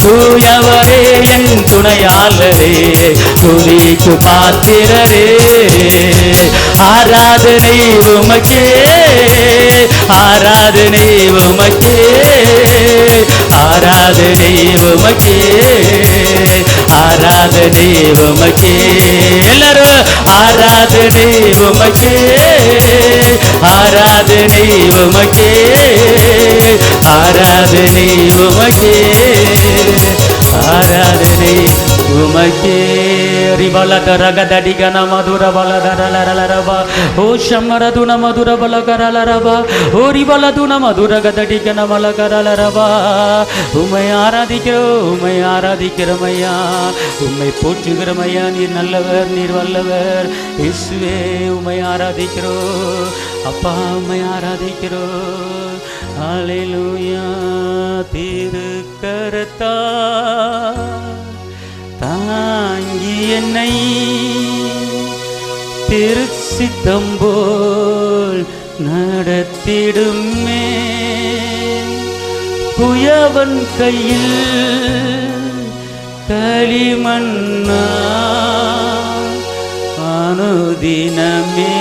தூயவரே என் துணையாளரே, துதிக்கு பாத்திரரே. ஆராதனை உமக்கே, ஆராதனை உமக்கே, ஆராதனை உமக்கே, ஆராதனை உமக்கே. எல்லாரும் ஆராதனை உமக்கே, ஆராதனை உமக்கே, ஆராதனை உமக்கே, ஆராதனை உமக்கே. ರಿಬಲಕರಗದಡಿಗನ ಮಧುರ ಬಲದರಲರಲರಬ ಓ ಶಮರದುನ ಮಧುರ ಬಲಕರಲರಬ ஓ ரிபலதுன மதுர கதடிகன மலகரலரபா. உம்மை ஆராதிக்கிறோம், உம்மை ஆராதிக்கிறமையா, உம்மை போற்றுகிறமையா. நீர் நல்லவர், நீர் வல்லவர். இயேசுவே உம்மை ஆராதிக்கிறோம் அப்பா, உம்மை ஆராதிக்கிறோம். ஹல்லேலூயா. திருக்கரத்தா தாங்கி என்னை திருச்சித்தம்போல் நடத்திடுமே. குயவன் கையில் களிமண்ணா அனுதினமே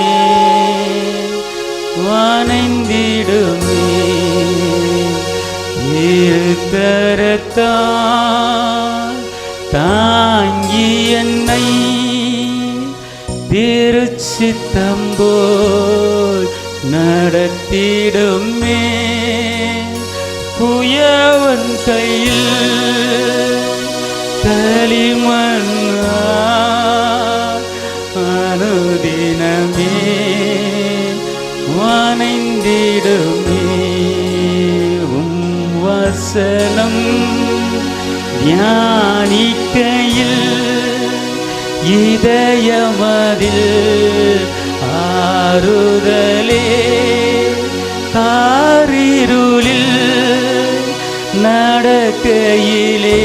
வணைந்திடுமே. இருக்கரத்தால் தாங்கி என்னை திருச்சித்தம்போல் நடத்திடுமே. குயவன் கையில் களிமண்ணா அனுதினமே வணைந்திடுமே. வசனம் தியானிக்கையில் இதயமதில் ஆறுதலே. காரிருளில் நடக்கையிலே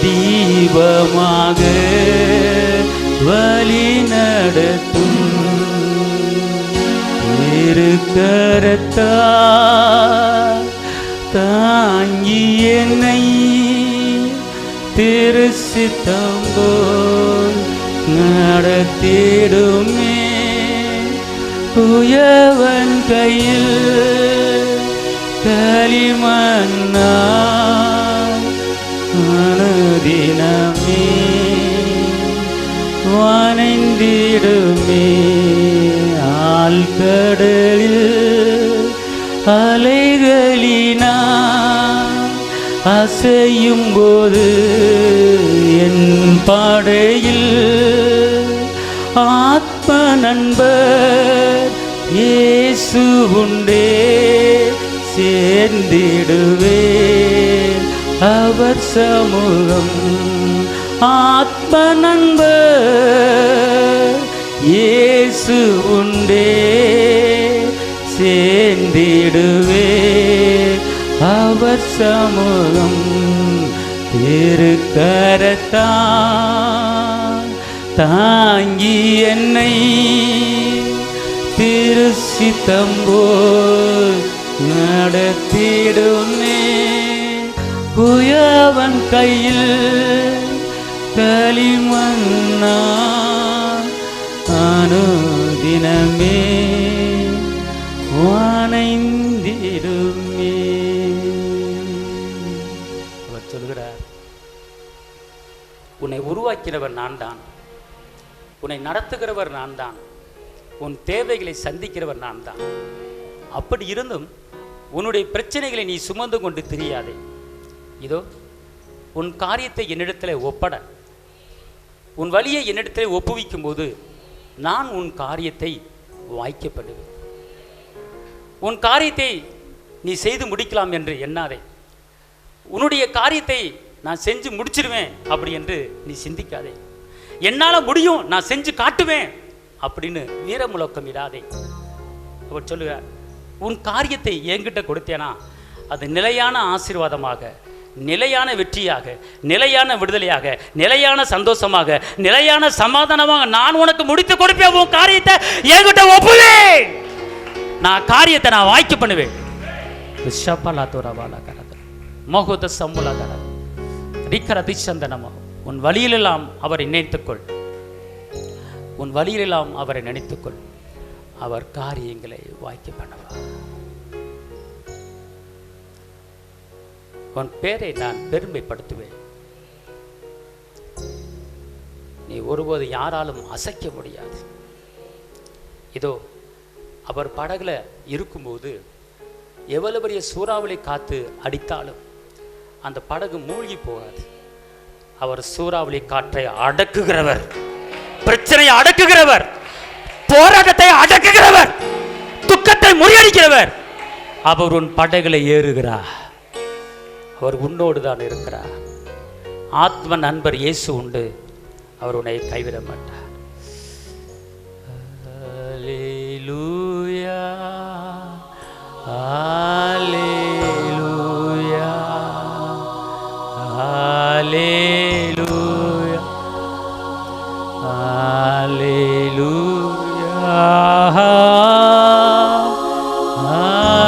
தீபமாக வழி நடத்தும். இருக்கரத்தால் தாங்கி என்னை திருச்சித்தம்போல் நடத்திடுமே. குயவன் கையில் களிமண்ணா அனுதினமே வணைந்திடுமே. ஆழ்கடலில் அலைகளினா அசையும் போது என் படையில் ஆத்ம நண்பர் இயேசு உண்டே. சேர்ந்திடுவே அவர் சமூகம். ஆத்ம நண்பர் இயேசு உண்டே. சேர்ந்திடுவே அவர் சமூகம். திருக்கரத்தால் தாங்கி என்னை திருச்சித்தம்போல் நடத்திடுமே. குயவன் கையில் களிமண்ணா அனுதினமே வணைந்திடுமே. அவர் சொல்கிறார், உன்னை உருவாக்கினவர் நான் தான், உன்னை நடத்துகிறவர் நான் தான், உன் தேவைகளை சந்திக்கிறவர் நான் தான். அப்படி இருந்தும் உன்னுடைய பிரச்சனைகளை நீ சுமந்து கொண்டு தெரியாதே. இதோ உன் காரியத்தை என்னிடத்தில் ஒப்பட, உன் வழியை என்னிடத்தில் ஒப்புவிக்கும் போது நான் உன் காரியத்தை வாய்க்கப்படுவேன். உன் காரியத்தை நீ செய்து முடிக்கலாம் என்று எண்ணாதே. உன்னுடைய காரியத்தை நான் செஞ்சு முடிச்சிருவேன் அப்படி என்று நீ சிந்திக்காதே. என்னால் முடியும், நான் செஞ்சு காட்டுவேன் அப்படின்னு வீரமுழக்கம் இடாதே. அவர் சொல்லுகிறார், உன் காரியத்தை என்கிட்ட கொடுத்தேனா அது நிலையான ஆசீர்வாதமாக, நிலையான வெற்றியாக, நிலையான விடுதலையாக, நிலையான சந்தோஷமாக, நிலையான சமாதானமாக நான் உனக்கு முடித்து கொடுப்பேன். உன் காரியத்தை என்கிட்ட ஒப்புவேன். நான் காரியத்தை நான் வாய்க்க பண்ணுவேன். உன் வழியிலெல்லாம் அவரை நினைத்துக்கொள், உன் வழியிலெல்லாம் அவரை நினைத்துக்கொள், அவர் காரியங்களை வாய்க்க பண்ணுவார். உன் பேரை நான் பெருமைப்படுத்துவேன். நீ ஒருபோது யாராலும் அசைக்க முடியாது. இதோ அவர் படகுல இருக்கும்போது எவ்வளவு பெரிய சூறாவளி காத்து அடித்தாலும் அந்த படகு மூழ்கி போகாது. அவர் சூறாவளி காற்றை அடக்குகிறவர், பிரச்சனையை அடக்குகிறவர், போராட்டத்தை அடக்குகிறவர், துக்கத்தை முறியடிக்கிறவர். அவர் உன் படைகளை ஏறுகிறார். அவர் உன்னோடு தான் இருக்கிறார். ஆத்ம நண்பர் இயேசு உண்டு. அவர் உன்னை கைவிட மாட்டார். அல்லேலூயா, அல்லேலூயா, அல்லேலூயா, அல்லேலூயா,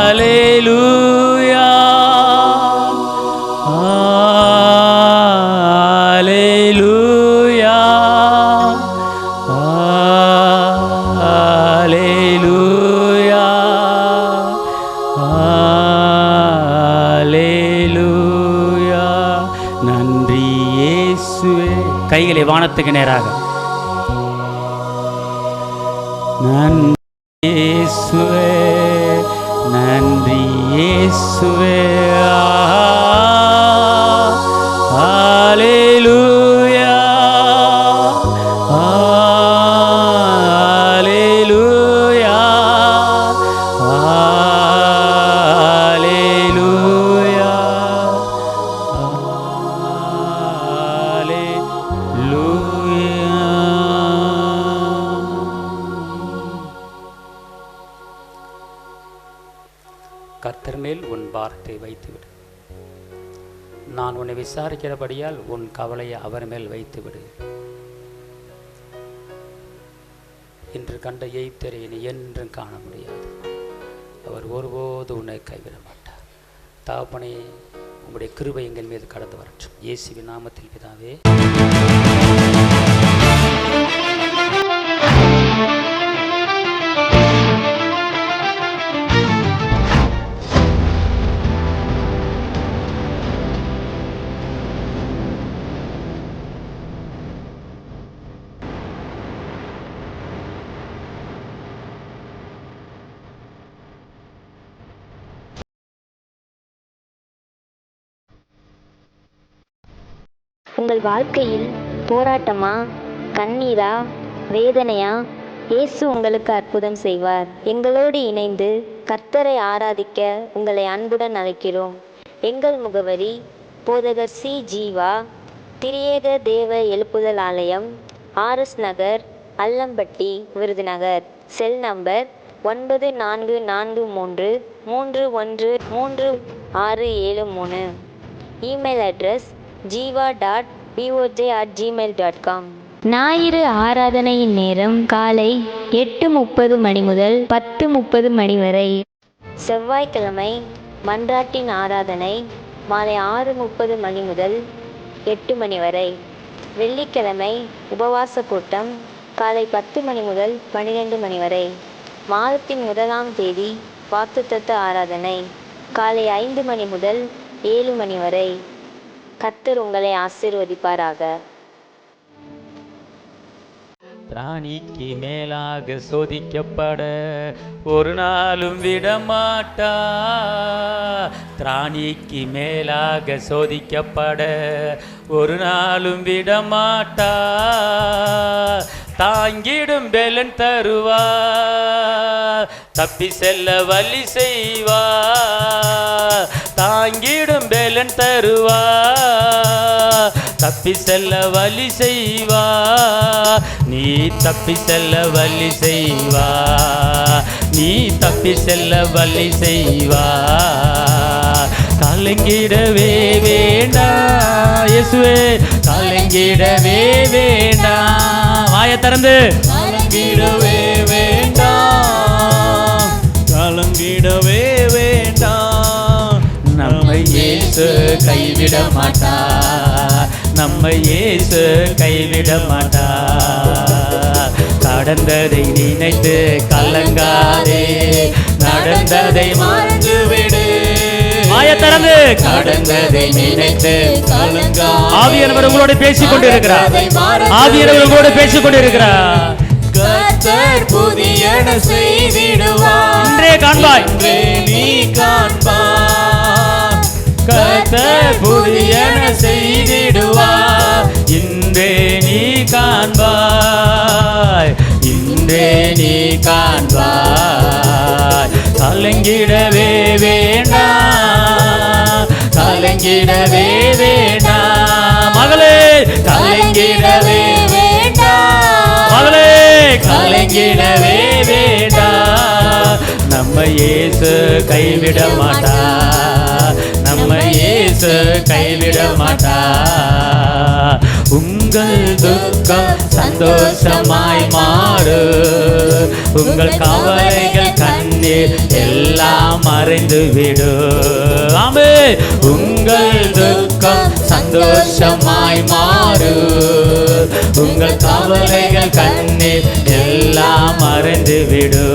அல்லேலூயா, அல்லேலூயா, அல்லேலூயா, அல்லேலூயா. நன்றி இயேசுவே. கைகளை வானத்துக்கு நேராக. நன்றி இயேசுவே, நன்றி இயேசுவே. அல்லேலூயா, அல்லேலூயா, அல்லேலூயா, கர்த்தர் மேல் உன் பாரத்தை வைத்துவிடு. நான் உன்னை விசாரிக்கிறபடியால் உன் கவலையை அவர் மேல் வைத்துவிடு. இன்று கண்ட எய்ப்தரை நீ என்றும் காண முடியாது. அவர் ஒருபோது உன்னை கைவிட மாட்டார். தகப்பனே, உங்களுடைய கிருபை எங்கள் மீது கடந்து வரட்டும். இயேசுவின் நாமத்தில் பிதாவே.
உங்கள் வாழ்க்கையில் போராட்டமா, கண்ணீரா, வேதனையா? இயேசு உங்களுக்கு அற்புதம் செய்வார். எங்களோடு இணைந்து கர்த்தரை ஆராதிக்க உங்களை அன்புடன் அழைக்கிறோம். எங்கள் முகவரி: போதகர் சி. ஜீவா, திரியேக தேவ எழுப்புதல் ஆலயம், RS Nagar, Allampatti, Virudhunagar. Cell number 9443313673. Email address jiva.boj@gmail.com. ஞாயிறு ஆராதனையின் நேரம் காலை 8:30 மணி முதல் 10:30 மணி வரை. செவ்வாய்க்கிழமை மன்றாட்டின் ஆராதனை மாலை 6:30 மணி முதல் 8 மணி வரை. வெள்ளிக்கிழமை உபவாச கூட்டம் காலை 10 மணி முதல் 12 மணி வரை. மாதத்தின் 1ஆம் தேதி வாக்குத்தத்த ஆராதனை காலை 5 மணி முதல் 7 மணி வரை. கர்த்தர் உங்களை ஆசீர்வதிப்பாராக.
திராணிக்கு மேலாக சோதிக்கப்பட ஒரு நாளும் விடமாட்டா. திராணிக்கு மேலாக சோதிக்கப்பட ஒரு நாளும் விடமாட்டா. தாங்கிடும் பெலன் தருவா, தப்பி செல்ல வழி செய்வா. தாங்கிடும் பெலன் தருவா, தப்பி செல்ல வழி செய்வா. நீ தப்பி செல்ல வழி செய்வா, நீ தப்பி செல்ல வழி செய்வா. கலங்கிடவே வேண்டாம் இயேசுவே, கலங்கிடவே வேண்டாம். வாய திறந்து கலங்கிடவே வேண்டாம், கலங்கிடவே வேண்டாம். நம்மை இயேசு கைவிட மாட்டா, நம்மை இயேசு கைவிட மாட்டா. கடந்ததை நினைத்து கலங்காதே, நடந்ததை மறந்துவிடு. ஆயத்தரந்து கடந்ததை நினைத்து கலங்கா. ஆவியானவர் உங்களோடு பேசிக் கொண்டிருக்கிறார். ஆவியானவர் உங்களோடு பேசிக் கொண்டிருக்கிறார். கர்த்தர் புதியன செய்திடுவார். இன்றே காண்பாய், இன்றே நீ காண்பாய். கர்த்தர் புதியன செய்திடுவார். இன்றே நீ காண்பாய், இன்றே நீ காண்பாய். கலங்கிடவே வேண்டாம், கலங்கிடவே வேண்டாம் மகளே, கலங்கிடவே வேண்டாம் மகளே, கலங்கிடவே வேண்டாம். நம்ம இயேசு கைவிட மாட்டார், நம்ம இயேசு கைவிட மாட்டார். உங்கள் துக்கம் சந்தோஷமாய் மாறு, உங்கள் கவலைகள் கண்ணீர் எல்லாம் மறைந்து விடு. ஆமே, உங்கள் துக்கம் சந்தோஷமாய் மாறு, உங்கள் கவலைகள் கண்ணீர் எல்லாம் மறைந்து விடு.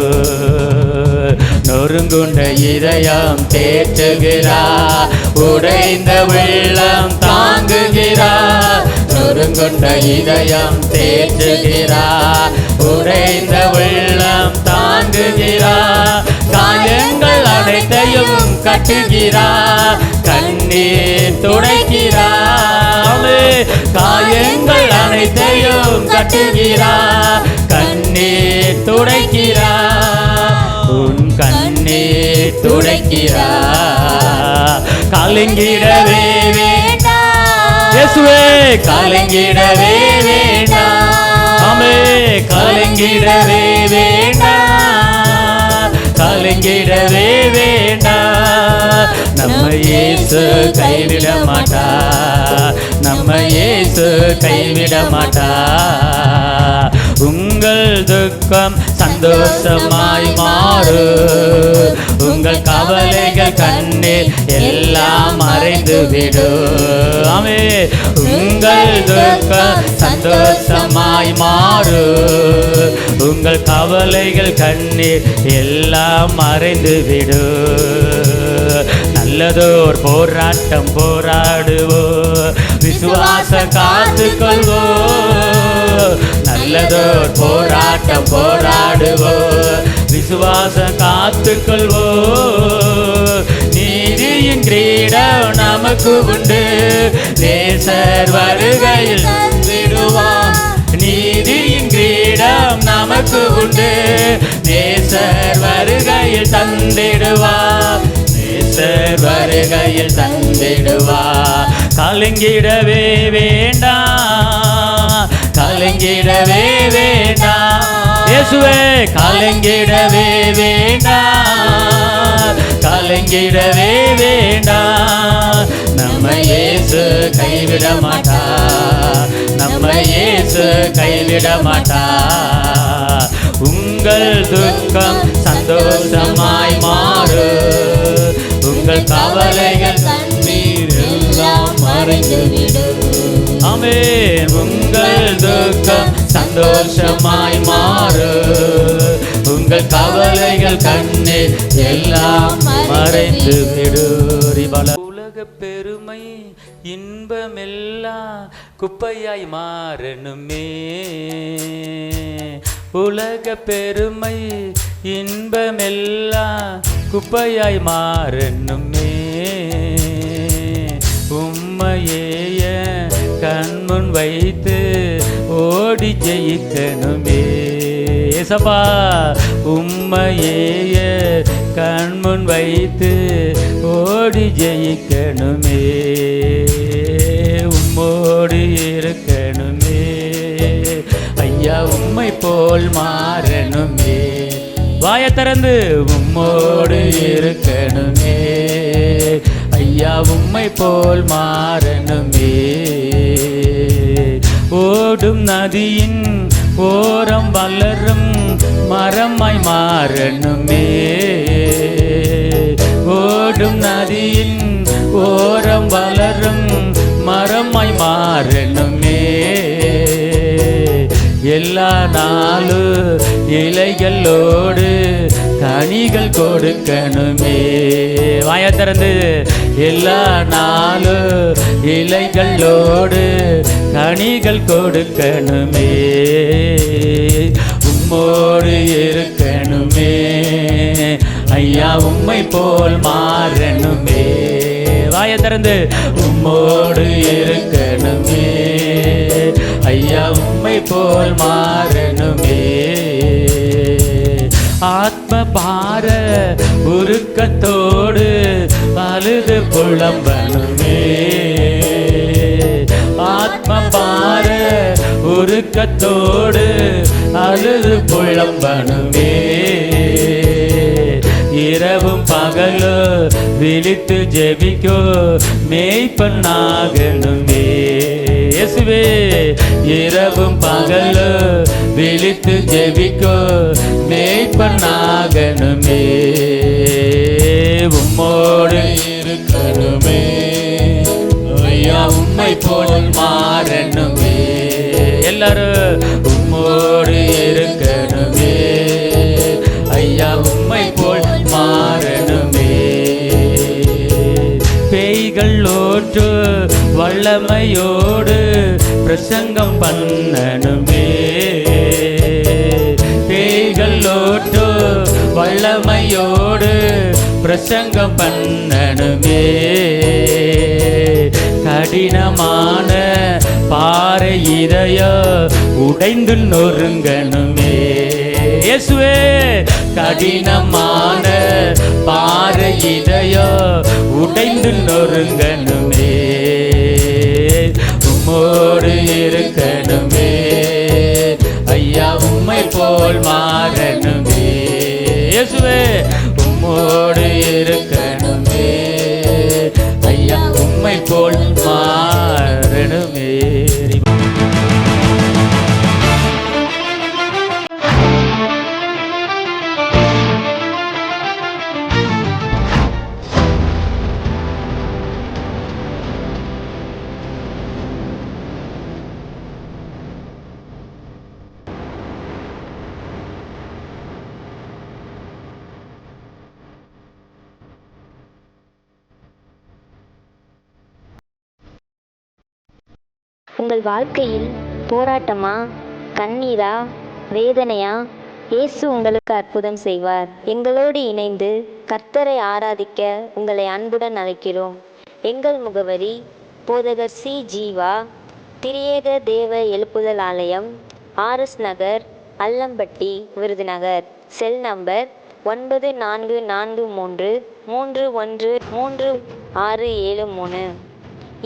நொறுங்குண்ட இதயம் தேற்றுகிறார், உடைந்த வெள்ளம் தாங்குகிறார். நொறுங்குண்ட இதயம் தேற்றுகிறார், உடைந்த வெள்ளம் தாங்குகிறார். காயங்கள் அனைத்தையும் கட்டுகிறார், கண்ணீர் துடைக்கிறார். காயங்கள் அனைத்தையும் கட்டுகிறார், கண்ணீர் துடைக்கிறார். உன் கண்ணீர் துடைக்கிறார். கலங்கிடவே வேண்டாம் இயேசுவே, கலங்கிடவே வேண்டாம். ஆமே, கலங்கிடவே வேண்டாம், கலங்கிடவே வேண்டாம். நம்ம இயேசு கைவிட மாட்டார், நம்ம இயேசு கைவிட மாட்டார். உங்கள் துக்கம் சந்தோஷமாய் மாறு, உங்கள் கவலைகள் கண்ணீர் எல்லாம் மறைந்து விடு. ஆமே, உங்கள் துக்கம் சந்தோஷமாய் மாறு, உங்கள் கவலைகள் கண்ணீர் எல்லாம் மறைந்து விடு. நல்லதோர் போராட்டம் போராடுவோ, விசுவாச காத்து கொள்வோ. நல்லதோர் போராட்டம் போராடுவோ, விசுவாச காத்து கொள்வோ. நீதியின் கிரீடம் நமக்கு உண்டு, நேசர் வருகையில் தந்திடுவான். நீதியின் கிரீடம் நமக்கு உண்டு, நேசர் வருகையில் தந்திடுவார், நேசர் வருகையில் தந்திடுவார். கலங்கிடவே வேண்டாம், கலங்கிடவே வேண்டாம் இயேசுவே, கலங்கிடவே வேண்டாம், கலங்கிடவே வேண்டாம். நம்ம இயேசு கைவிட மாட்டார், நம்ம இயேசு கைவிட மாட்டார். உங்கள் துக்கம் சந்தோஷமாய் மாறு, உங்கள் கவலைகள் கண்ணீர் எல்லாம் மறைந்துவிடு. ஆமென். உங்கள் துக்கம் சந்தோஷமாய் மாறு, உங்கள் கவலைகள் கண்ணீர் எல்லாம் மறைந்து விடு. உலக பெருமை இன்பமெல்லாம் குப்பையாய் மாறணுமே, உலக பெருமை இன்பமெல்லாம் குப்பையாய் மாறணுமே. உம்மையேய கண்முன் வைத்து ஓடி ஜெயிக்கணுமே. ஏசப்பா, உம்மையேய கண்முன் வைத்து ஓடி ஜெயிக்கணுமே, உம்மோடு இருக்கணுமே. ஐயா, உம்மை போல் மாறணுமே. வாய திறந்து உம்மோடு இருக்கணுமே. ஐயா, உம்மை போல் மாறணுமே. ஓடும் நதியின் ஓரம் வளரும் மரமாய் மாறணுமே. ஓடும் நதியின் ஓரம் வளரும் மரமாய் மாறணுமே. எல்லா நாளும் இலைகளோடு கனிகள் கொடுக்கணுமே. வாய திறந்து எல்லா நாளும் இலைகளோடு கனிகள் கொடுக்கணுமே. உம்மோடு இருக்கணுமே. ஐயா, உம்மை போல் மாறணுமே. வாய திறந்து உம்மோடு இருக்கணுமே ஐயா, உம்மை போல் மாறணுமே. ஆத்ம பார உருக்கத்தோடு அழுது புலம்பணுமே. ஆத்ம பார உருக்கத்தோடு அழுது புலம்பணுமே. இரவும் பகலோ விழித்து ஜெபிக்கோ மேய்ப்பனாகணுமே. இயேசுவே, இரவும் பகலோ விழித்து ஜெபிக்கோ மேய்ப்பனாகணுமே. உம்மோடு இருக்கணுமே ஐயா, உம்மை போல் மாறணுமே. எல்லாரும் உம்மோடு இருக்கணுமே ஐயா, உம்மை போல் மாறணுமே. பேய்கள் ஓட்டு வல்லமையோடு பிரசங்கம் பண்ணணுமே. பேய்கள் ஓட்டு வல்லமையோடு பிரசங்கம் பண்ணணுமே. கடினமான பாறை இதய உடைந்து நொறுங்கணுமே. இயேசுவே, கடினமான பாறை இதய உடைந்து நொறுங்கணுமே. உம்மோடு இருக்கணுமே ஐயா, உம்மை போல் மாறணுமே. இயேசுவே, உம்மோடு இருக்கணுமே ஐயா, உம்மை போல் மாறணுமே.
உங்கள் வாழ்க்கையில் போராட்டமா, கண்ணீரா, வேதனையா? இயேசு உங்களுக்கு அற்புதம் செய்வார். எங்களோடு இணைந்து கர்த்தரை ஆராதிக்க உங்களை அன்புடன் அழைக்கிறோம். எங்கள் முகவரி: போதகர் சி. ஜீவா, திரியேக தேவ எழுப்புதல் ஆலயம், RS Nagar, Allampatti, Virudhunagar. Cell number 9443313673.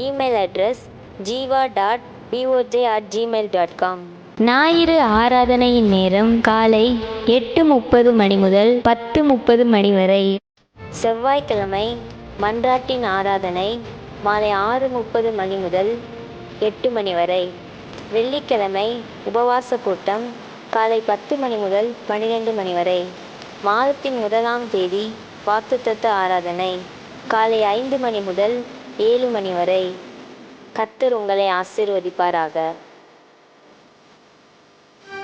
Email address jiva.boj@gmail.com. ஞாயிறு ஆராதனையின் நேரம் காலை 8:30 மணி முதல் 10:30 மணி வரை. செவ்வாய்க்கிழமை மன்றாட்டின் ஆராதனை மாலை 6:30 மணி முதல் 8 மணி வரை. வெள்ளிக்கிழமை உபவாச கூட்டம் காலை 10 மணி முதல் 12 மணி வரை. மாதத்தின் 1ஆம் தேதி வாக்குத்தத்த ஆராதனை காலை 5 மணி முதல் 7 மணி வரை. கர்த்தர் உங்களை ஆசீர்வதிப்பாராக.